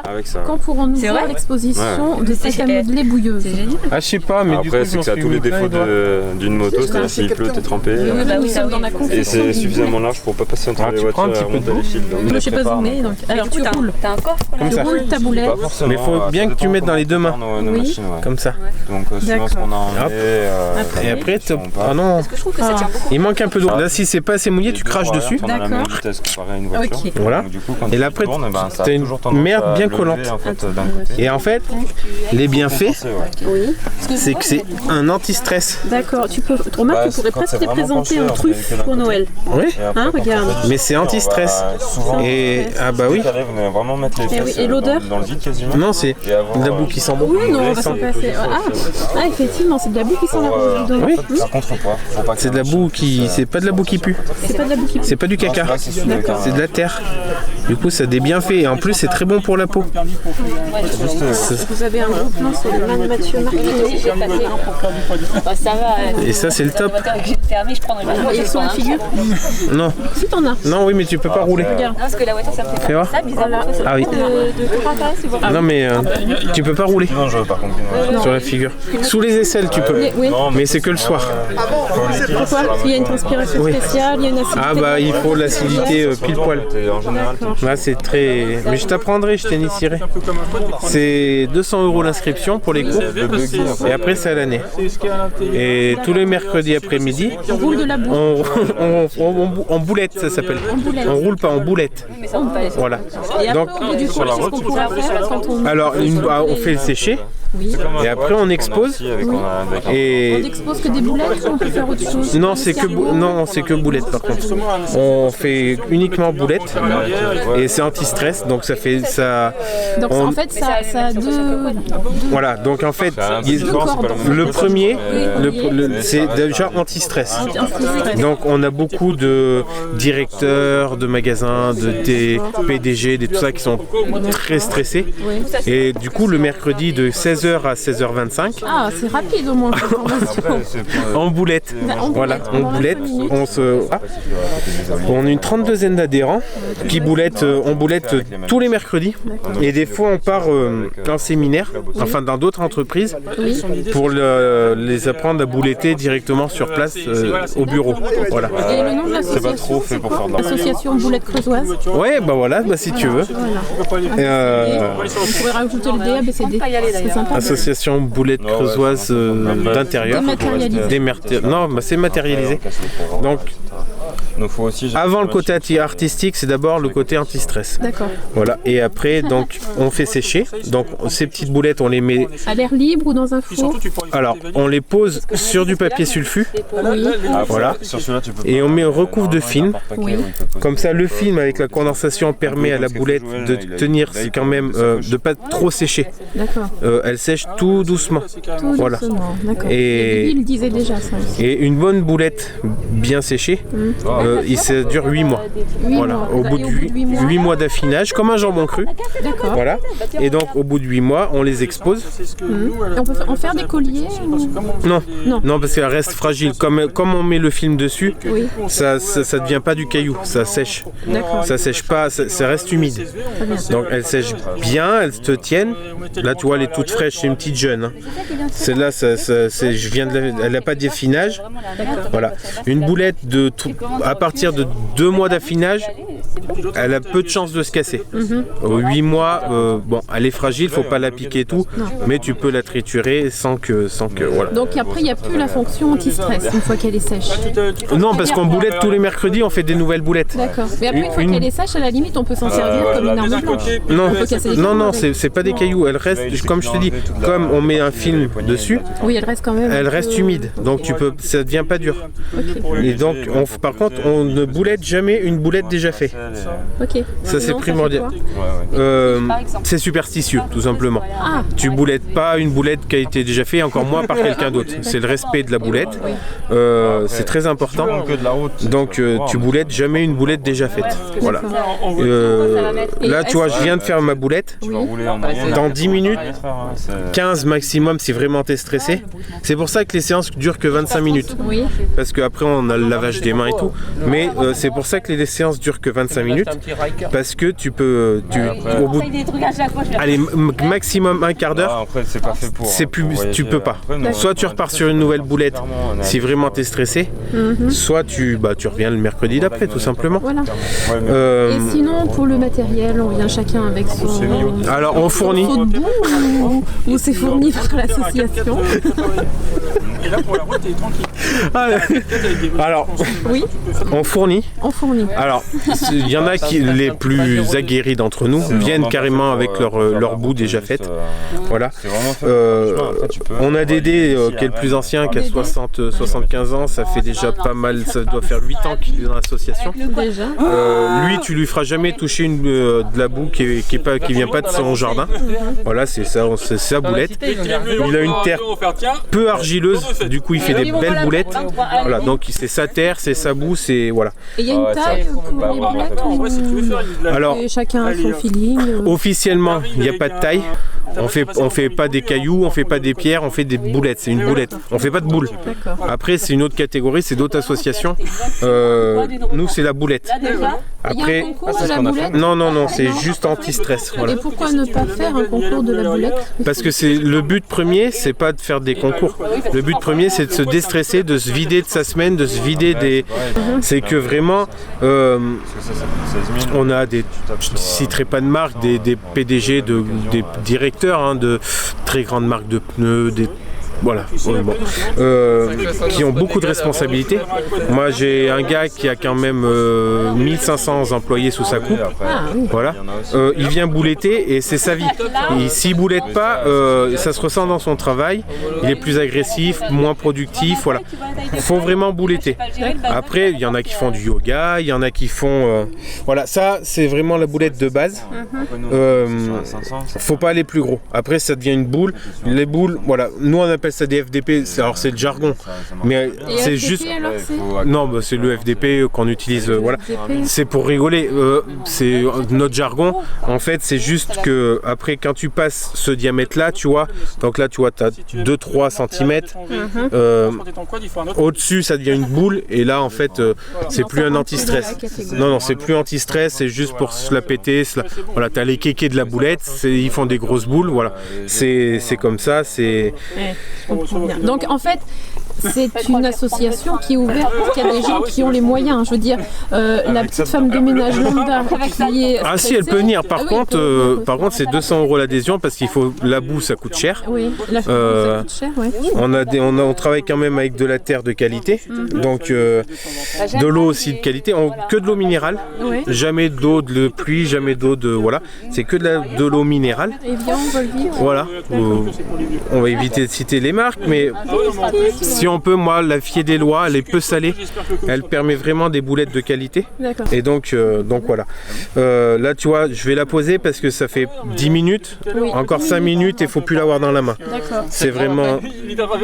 Avec ça. Quand pourrons-nous voir l'exposition de cette modelée bouilleuse? Ah, je sais pas, mais après, c'est que ça a tous les défauts d'une moto, c'est-à-dire s'il pleut, t'es trempé. Nous sommes dans la confusion. Et c'est suffisamment large pour pas passer entre les voitures et remonter les fils. Je sais pas zoomer, donc. Alors tu roules. T'as un coffre comme ça. Tu roules ta boulette. Mais il faut bien que tu mettes dans les deux mains. Comme ça. Donc, suivant ce qu'on a en et après, ah non. Il manque un peu d'eau. Là, si c'est pas assez mouillé, tu craches dessus. D'accord. Voilà. Et là, après, t'as une merde bien collante. Et en fait, les bienfaits, c'est que c'est un anti-stress. D'accord. Tu pourrais presque les présenter en truffe pour Noël. Oui. Hein, regarde. Mais c'est anti-stress. Et ah bah oui. Et l'odeur dans le vide quasiment. Non, c'est de la boue qui sent bon. Oui, non, on va s'en passer. Ah, effectivement, c'est de la boue qui sent la oui. Par contre, faut pas. C'est de la boue qui, c'est pas de la boue qui pue. C'est pas de la boue qui pue. C'est pas du caca. C'est de la terre. Du coup, ça a des bienfaits et en plus, c'est très bon pour la peau. Vous avez un groupement sur le Man Mathieu Marquinhos. Ça va. Et ça, c'est le top. Et sur la figure? Non. Si t'en as. Non, oui, mais tu peux pas rouler. Regarde. Parce que la voiture, ça me fait Fais voir. ça bizarrement. Ah oui. De carapace. Non, mais tu peux pas rouler Non, je veux par contre. sur la figure. Sous les aisselles, tu peux. Oui. Mais c'est que le soir. Pourquoi? Il y a une transpiration spéciale, il y a une acidité. Ah bah il faut l'acidité pile poil. En général, Là c'est très... Mais je t'apprendrai, je t'initierai. C'est 200 € l'inscription pour les cours. Et après c'est à l'année. Et tous les mercredis après-midi, On roule de la boue. en boulette ça s'appelle. On roule pas en boulette. Voilà. Et après, Donc, au bout du cours, qu'est-ce qu'on pourra faire quand on... alors on fait le sécher. Oui. Et après on expose. Et On expose que des boulettes ou on peut faire autre chose? non, c'est que boulettes par contre. On fait uniquement boulettes et c'est anti-stress, donc ça fait ça. Donc en fait, ça a deux... Voilà, donc en fait, le premier, c'est déjà anti-stress. Donc on a beaucoup de directeurs de magasins, des PDG, tout ça qui sont très stressés. Et du coup, le mercredi de 16h à 16h25. Ah, c'est rapide au moins. En boulette. Voilà, en boulette, on a une 32aine d'adhérents qui on boulette tous les mercredis. Et des fois, on part en séminaire, enfin dans d'autres entreprises, pour les apprendre à bouletter directement sur place au bureau. Voilà. Et le nom de l'association, c'est pas trop fait pour faire de la Association Boulette Creusoise. Ouais, bah voilà, bah si tu veux. On pourrait rajouter le DABCD. C'est sympa. Association Boulette Creusoise d'intérieur. Non, bah c'est matérialisé. Donc, avant le côté artistique, c'est d'abord le côté anti-stress. D'accord. Voilà. Et après, donc, on fait sécher. Donc, ces petites boulettes, on les met à l'air libre ou dans un four? Alors, on les pose sur du papier sulfu. Oui. Voilà. Et on recouvre de film. Oui. Comme ça, le film avec la condensation permet à la boulette de tenir quand même, de pas trop sécher. D'accord. Elle sèche tout doucement. Tout voilà. doucement. D'accord. Et il disait déjà ça aussi. Et une bonne boulette bien séchée, ça dure 8 mois. Voilà. Au bout de 8 mois d'affinage, comme un jambon cru. D'accord. Voilà. Et donc au bout de 8 mois, on les expose. Et on peut en faire des colliers ou... Non, parce qu'elle reste fragile. Comme on met le film dessus, ça devient pas du caillou, ça sèche. Ça sèche pas, ça reste humide. Donc elle sèche bien, elles se tiennent. Là tu vois, elle est toute fraîche, c'est une petite jeune. Hein. Celle-là, elle n'a pas d'affinage. Voilà. Une boulette à partir de 2 mois d'affinage, elle a peu de chances de se casser. 8 mois, elle est fragile, faut pas la piquer et tout, mais tu peux la triturer sans que voilà. Donc après, il n'y a plus la fonction anti-stress une fois qu'elle est sèche. Non, parce qu'on boulette tous les mercredis, on fait des nouvelles boulettes. D'accord. Mais après, une fois qu'elle est sèche, à la limite, on peut s'en servir comme une arme blanche. Non, c'est pas des cailloux. Elle reste, comme je te dis, comme on met un film dessus. Oui, elle reste quand même. Elle reste humide, donc ça devient pas dur. Okay. Et donc, par contre, on ne boulette jamais une boulette déjà faite. Ok. Ça c'est primordial. C'est superstitieux, tout simplement. Ah. Tu boulettes pas une boulette qui a été déjà faite, encore moins par quelqu'un d'autre. C'est le respect de la boulette. C'est très important. Donc, tu boulettes jamais une boulette déjà faite. Voilà. Là, tu vois, je viens de faire ma boulette. Dans 10 minutes, 15 maximum si vraiment t'es stressé. C'est pour ça que les séances durent que 25 minutes. Oui. Parce qu'après, on a le lavage des mains et tout. Mais c'est pour ça que les séances durent que 25 minutes. Parce que tu peux, au bout, allez, maximum un quart d'heure. Après, c'est pas fait pour. Tu peux pas. Soit tu repars sur une nouvelle boulette si vraiment tu es stressé, soit tu reviens le mercredi d'après, tout simplement. Voilà. Et sinon, pour le matériel, on vient chacun avec son. Alors, on fournit. Ou c'est fourni par l'association. Et là, pour la route, t'es tranquille. Alors, oui. On fournit. Alors, il y en a qui, les plus aguerris d'entre nous, viennent carrément avec leur boue déjà faite. Voilà. On a Dédé qui est le plus ancien, qui a 75 ans, ça fait déjà pas mal, ça doit faire 8 ans qu'il est dans l'association. Lui, tu lui feras jamais toucher de la boue qui vient pas de son jardin. Voilà, c'est sa boulette. Il a une terre peu argileuse, du coup il fait des belles boulettes. Voilà, donc c'est sa terre, c'est sa boue, c'est voilà. Et il y a une taille pour les boulettes Alors, chacun a son feeling. Officiellement, il n'y a pas de taille. On fait pas des cailloux, on fait pas des pierres, on fait des boulettes. C'est une boulette. On fait pas de boules. Après, c'est une autre catégorie, c'est d'autres associations. Nous, c'est la boulette. Après, il y a un concours de la boulette ? Non, c'est juste anti-stress. Voilà. Et pourquoi ne pas faire un concours de la boulette ? Parce que le but premier, c'est pas de faire des concours. Le but premier, c'est de se déstresser, de se vider de sa semaine, de se vider des. C'est que vraiment, on a des. Je ne citerai pas de marque, des PDG, des directeurs de très grandes marques de pneus, voilà, qui ont beaucoup de responsabilités. Moi, j'ai un gars qui a quand même 1500 employés sous sa coupe. Voilà. Il vient bouletter et c'est sa vie. S'il boulette pas, ça se ressent dans son travail. Il est plus agressif, moins productif. Voilà. Il faut vraiment bouletter. Après, il y en a qui font du yoga, il y en a qui font. Voilà, ça, c'est vraiment la boulette de base. Faut pas aller plus gros. Après, ça devient une boule. Les boules, voilà. Nous, on appelle ça des FDP, alors c'est le jargon, mais c'est juste. Non, c'est le FDP qu'on utilise, voilà. C'est pour rigoler, c'est notre jargon. En fait, c'est juste que après, quand tu passes ce diamètre-là, tu vois, donc là, tu vois, tu as 2-3 cm. Au-dessus, ça devient une boule, et là, en fait, c'est plus un anti-stress. Non, c'est plus anti-stress, c'est juste pour se la péter. Voilà, tu as les kékés de la boulette, ils font des grosses boules, voilà. C'est comme ça, c'est. Donc en fait, c'est une association qui est ouverte parce qu'il y a des gens qui ont les moyens. Je veux dire, la petite femme de ménage lambda qui est. Ah si, elle peut venir. Par contre, c'est 200 € l'adhésion parce qu'il faut la boue, ça coûte cher. Oui, la boue, ça coûte cher, oui. On travaille quand même avec de la terre de qualité, donc de l'eau aussi de qualité. Que de l'eau minérale, jamais d'eau de pluie, jamais d'eau de voilà. C'est que de l'eau minérale. Et bien, on va le vivre. Voilà. On va éviter de citer les marques, mais si on peut, moi, la Fier des Lois, elle est peu salée. Elle permet vraiment des boulettes de qualité. Et donc voilà. Là, tu vois, je vais la poser parce que ça fait 10 minutes. Encore 5 minutes et il ne faut plus l'avoir dans la main. C'est vraiment.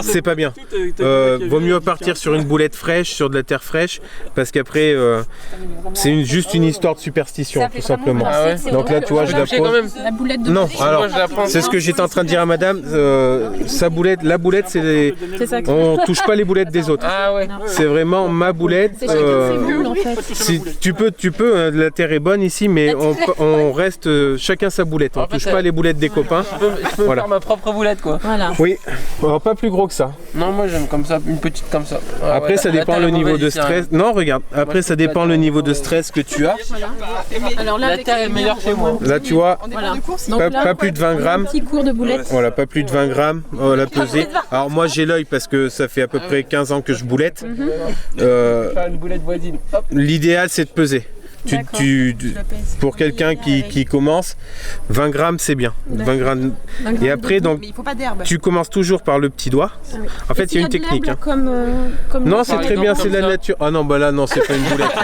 C'est pas bien. Vaut mieux partir sur une boulette fraîche, sur de la terre fraîche, parce qu'après, c'est juste une histoire de superstition, tout simplement. Donc là, tu vois, je la pose. Non, alors, c'est ce que j'étais en train de dire à madame. La boulette, c'est on touche pas les boulettes des autres. C'est vraiment ma boulette. Si tu peux, la terre est bonne ici, mais on reste chacun sa boulette. On touche pas les boulettes des copains. Je peux faire ma propre boulette, quoi. Voilà. Oui, pas plus gros que ça. Non, moi j'aime comme ça, une petite comme ça. Après, ça dépend le niveau de stress. Non, regarde. Après, ça dépend le niveau de stress que tu as. Alors là, la terre est meilleure chez moi. Là, tu vois, pas plus de 20 grammes. Petit cours de boulette. Voilà, pas plus de 20 grammes. La peser. Alors moi, j'ai l'œil parce que ça fait à peu près 15 ans que je boulette. Une boulette voisine. L'idéal, c'est de peser. Pour quelqu'un qui commence, 20 grammes c'est bien. 20 grammes. Et après, donc, tu commences toujours par le petit doigt. En fait, il y a une technique. Non, c'est très bien, c'est de la nature. Ah non, bah là, non, c'est pas une boulette.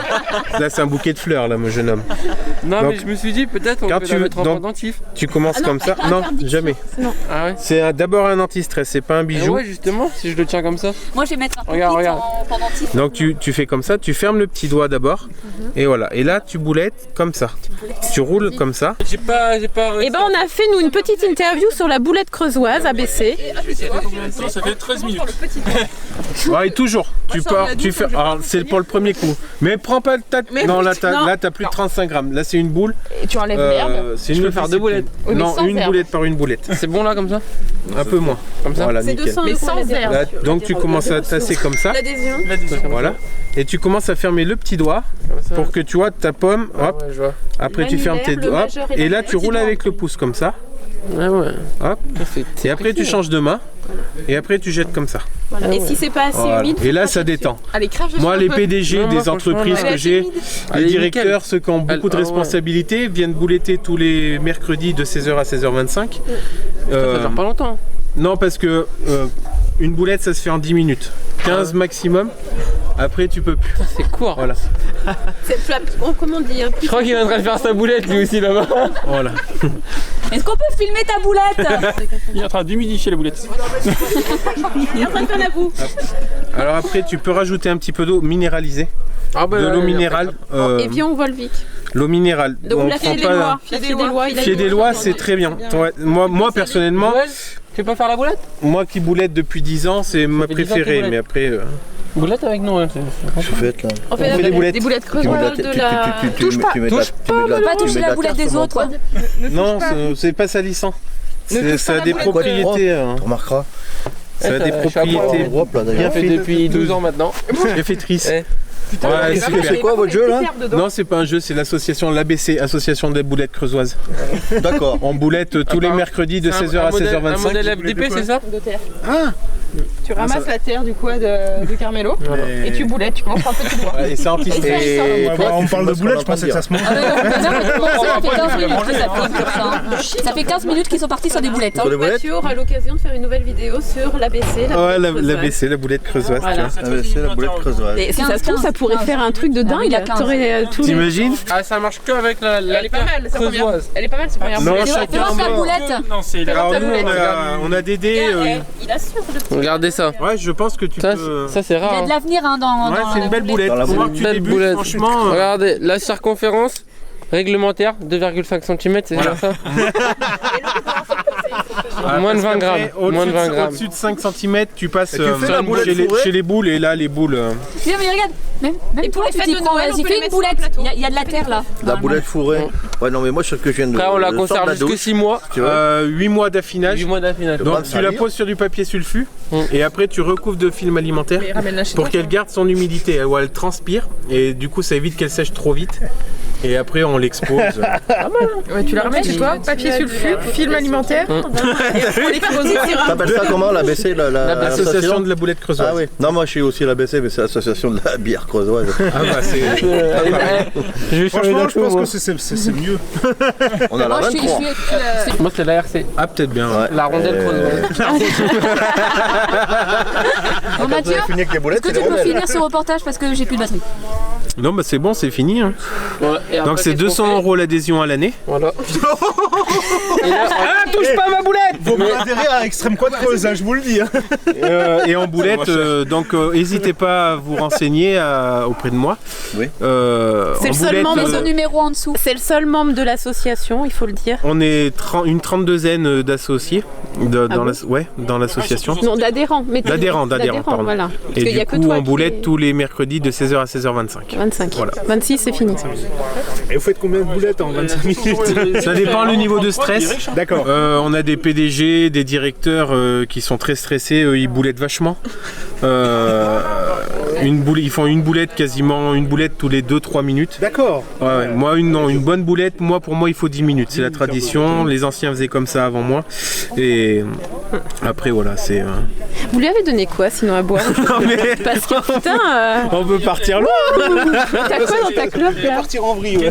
Là, c'est un bouquet de fleurs, là, mon jeune homme. Non, donc, mais je me suis dit, peut-être on peut la mettre en pendentif. Tu commences comme ça. Non, jamais. Ah ouais. C'est d'abord un anti-stress, c'est pas un bijou. Ouais, justement, si je le tiens comme ça. Moi, je vais mettre un peu en pendentif. Donc, tu fais comme ça, tu fermes le petit doigt d'abord. Et voilà. Et là, là, tu boulettes comme ça. Tu roules comme ça. J'ai pas. Et ben on a fait nous une petite interview sur la boulette creusoise ABC. Ça fait 13 minutes. Ouais, toujours. Tu pars, tu fais. Alors, c'est pour le premier coup. Mais prends pas le tas. Non, là, t'as plus de 35 grammes. Là, c'est une boule. Et tu enlèves l'herbe. Je peux faire 2 boulettes. Oui, mais Non, sans une herbe. boulette par une boulette. C'est bon là comme ça? Un peu moins. Comme ça? Voilà, C'est nickel. 200 Mais sans € herbe. Là, donc tu commences à tasser comme ça. L'adhésion. Voilà. Et tu commences à fermer le petit doigt pour que tu vois ta pomme. Hop. Ouais, je vois. Après tu fermes tes doigts. Et là tu roules avec le pouce comme ça. Ouais, ouais. Hop. Et après tu changes de main. Et après tu jettes comme ça. Voilà. Et si c'est pas assez Voilà. humide, Et là ça détend. Allez, crève. Moi les PDG Non, moi, des franchement, entreprises là, que j'ai, Allez, les nickel. directeurs, ceux qui ont beaucoup de Ah, ouais. responsabilités, viennent bouletter tous les mercredis de 16h à 16h25. Ça dure pas longtemps. Non parce que une boulette ça se fait en 10 minutes. 15 maximum. Après tu peux plus. C'est court. Voilà. comment on dit Je crois qu'il est en train de faire sa boulette lui aussi là-bas. Voilà. Est-ce qu'on peut filmer ta boulette? Il est en train d'humidifier les boulettes. Il est en train de faire la boue. Alors après tu peux rajouter un petit peu d'eau minéralisée. Ah bah, De l'eau minérale. Et puis on Volvic. L'eau minérale. Donc on la prend Fier des pas. lois. Fier des lois. Fier des lois, c'est très bien. Ouais, moi personnellement, Tu peux faire la boulette? moi qui boulette depuis 10 ans, c'est ma fait 10 ans que tu préférée. boulettes. Mais après, Boulette avec nous, ouais. Je suis faite là. On fait des boulettes. Des boulettes Tu mets creusoises de de la- la. tu mets de la- Pas tu toucher mets de la boulette terre des sur mon autres. poids. non, c'est pas salissant. Ça a des Quoi, propriétés. Tu remarqueras. Ça a des je suis à poil, propriétés Europe là bien d'ailleurs. fait faites. depuis 12 ans maintenant. bienfaitrices. Eh. Ouais, C'est quoi votre jeu là? Non, c'est pas un jeu, c'est l'association l'ABC, Association des boulettes creusoises. D'accord. On boulette tous les mercredis de 16h à 16h25. Un modèle FDP, c'est ça? Tu ramasses la terre du quoi de Carmelo et tu boulettes, tu commences par un petit doigt. Et c'est anti-stress. Et toi, On parle de boulettes, je pensais que ça se mange. Ah non, ça fait 15 minutes que ça fait sur ça. Ça fait 15 minutes qu'ils sont partis sur des boulettes. Sur les boulettes? Mathieu aura l'occasion de faire une nouvelle vidéo sur l'ABC. Ouais, l'ABC, la boulette creusoise. Voilà. tiens. Ah ouais, c'est la boulette creusoise. Et si ça se trouve, ça pourrait faire un truc de dingue. il a 15. T'aurais tous les. T'imagines? Ah, ça marche que avec la Elle est pas mal, sa première. creusoise. Elle est pas mal, sa première Non, boulette. chacun Fais-moi ta moi. boulette. Non, c'est Alors nous, on a des dés. Il assure le Regardez ça. Ouais, je pense que tu Ça, peux. ça c'est Il y rare. a hein. de l'avenir hein, dans. Ouais, dans c'est la une belle boulette. Dans la Pour voir que boulette. tu Belle débutes, boulette. franchement. Regardez, la circonférence réglementaire 2,5 cm, c'est bien ça? Moins de 20 grammes. Moins de 20 grammes. Au-dessus de 5 cm, tu passes tu fais la boulette chez fourrée les boules et là, les boules. Mais regarde, même pour toi, les tu fêtes t'y de prends. Noël, on Vas-y, peut fais les une mettre sur un boulette. plateau. Il y a de la terre là. La boulette fourrée. Ouais, non, mais moi, ce que je viens de. Après, on la de sortir conserve de la jusque douche, 6 mois. tu vois. 8 mois d'affinage. 8 mois d'affinage. Le Donc bain de tu la salir. poses sur du papier sulfu et après tu recouvres de film alimentaire pour qu'elle garde son humidité. Elle transpire et du coup ça évite qu'elle sèche trop vite. Et après on l'expose. Ouais, tu la remets chez toi, papier sulfu, film alimentaire. T'appelles ça comment l'ABC? L'association de la boulette creusoise. Ah oui. Non, moi je suis aussi l'ABC, mais c'est l'association de la bière creusoise. Ah bah c'est. Je vais changer Franchement, je d'info, pense moi. que c'est mieux. On a la Moi, je suis. 23. Moi, c'est la RC. Ah peut-être bien. Ouais. La rondelle creusoise. Bon, Mathieu, Fini avec les est-ce boulettes, que c'est tu les peux rondelles. finir ce reportage parce que j'ai plus de batterie? Non bah c'est bon, c'est fini. Hein. Ouais, et après, Donc c'est qu'est-ce qu'on 200 fait? € l'adhésion à l'année. Voilà. Et là, Touche pas ma boulette. Faut me adhérer à Extrême Quad Creuse, hein, je vous le dis. Et en boulette, donc n'hésitez pas à vous renseigner auprès de moi. Oui. C'est le En seul boulette, membre Mets son numéro en dessous. C'est le seul membre de l'association, il faut le dire. on est une 32aine d'associés dans l'association. Non, d'adhérents. mais D'adhérents, pardon. Voilà. Parce Et qu'il y a du que coup, toi on qui boulette est- tous les mercredis de 16h à 16h25. 25. Voilà. 26, c'est fini. Et vous faites combien de boulettes en 25 minutes? Ça dépend le niveau de stress. D'accord. On a des PDG, des directeurs qui sont très stressés, ils boulettent vachement. Ils font une boulette tous les 2-3 minutes. D'accord. Ouais, moi une bonne boulette, pour moi il faut 10 minutes, c'est la tradition, les anciens faisaient comme ça avant moi. Et après voilà, c'est... Vous lui avez donné quoi sinon à boire? Parce que putain, On peut partir loin. t'as quoi dans ta clope là? Partir en vrille, ouais.